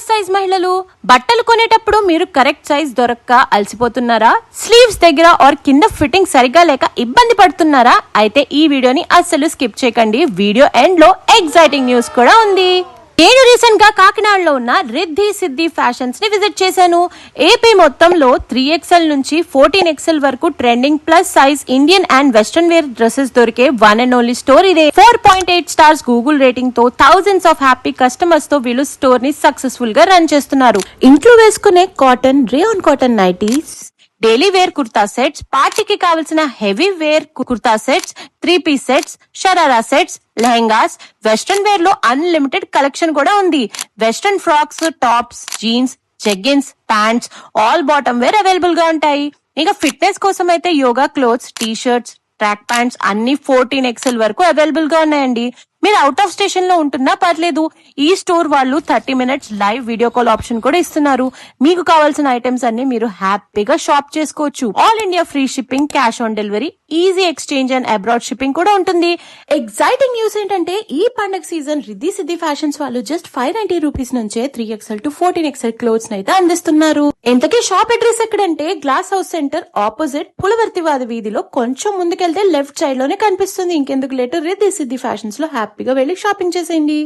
Plus size మహిళలు బట్టలు కొనేటప్పుడు మీరు కరెక్ట్ సైజ్ దొరక్క అలసిపోతున్నారా? స్లీవ్స్ దగ్గర ఆర్ కింద ఫిట్టింగ్ సరిగా లేక ఇబ్బంది పడుతున్నారా? అయితే ఈ వీడియోని అస్సలు స్కిప్ చేయకండి. వీడియో ఎండ్ లో ఎగ్జైటింగ్ న్యూస్ కూడా ఉంది. నేను రీసెంట్ గా కాకినాడలో ఉన్న రిద్ధి సిద్ధి ఫ్యాషన్స్ ని విజిట్ చేశాను. ఏపీ మొత్తంలో 3XL నుంచి 14XL వరకు trending plus size Indian and western wear dresses దొరికే వన్ అండ్ ఓన్లీ స్టోర్ ఇదే. 4.8 స్టార్స్ గూగుల్ రేటింగ్ తో థౌజండ్స్ ఆఫ్ హ్యాపీ కస్టమర్స్ తో వీళ్ళు స్టోర్ ని సక్సెస్ఫుల్ గా రన్ చేస్తున్నారు. ఇంట్లో వేసుకునే cotton, rayon cotton nighties, daily wear kurta sets, పార్టీకి కావలసిన heavy wear kurta sets, 3-piece sets, sharara sets, lehengas, western wear లో అన్లిమిటెడ్ కలెక్షన్ కూడా ఉంది. Western frocks, tops, jeans, jeggings, pants, all bottom wear available గా ఉంటాయి. ఇంకా ఫిట్నెస్ కోసం అయితే yoga clothes, T shirts, track pants అన్ని 14XL వరకు అవైలబుల్ గా ఉన్నాయండి. మీరు అవుట్ ఆఫ్ స్టేషన్ లో ఉంటున్నా పర్లేదు, ఈ స్టోర్ వాళ్ళు 30 minutes live video call option కూడా ఇస్తున్నారు. మీకు కావాల్సిన ఐటమ్స్ అన్ని మీరు హ్యాపీగా షాప్ చేసుకోవచ్చు. All India free shipping, cash on delivery, easy exchange and abroad shipping కూడా ఉంటుంది. ఎగ్జైటింగ్ న్యూస్ ఏంటంటే ఈ పండగ సీజన్ రిద్ధి సిద్ధి ఫ్యాషన్స్ వాళ్ళు జస్ట్ 590 రూపీస్ నుంచే 3XL to 14XL క్లోత్స్ అయితే అందిస్తున్నారు. ఇంతకీ షాప్ అడ్రస్ ఎక్కడంటే గ్లాస్ హౌస్ సెంటర్ ఆపోజిట్ పులవర్తివాది వీధిలో కొంచెం ముందుకెళ్తే లెఫ్ట్ సైడ్ లోనే కనిపిస్తుంది. ఇంకెందుకు లేటు రిద్ధి సిద్ధి ఫ్యాషన్స్ లో హ్యాపీగా వెళ్ళి షాపింగ్ చేసేయండి.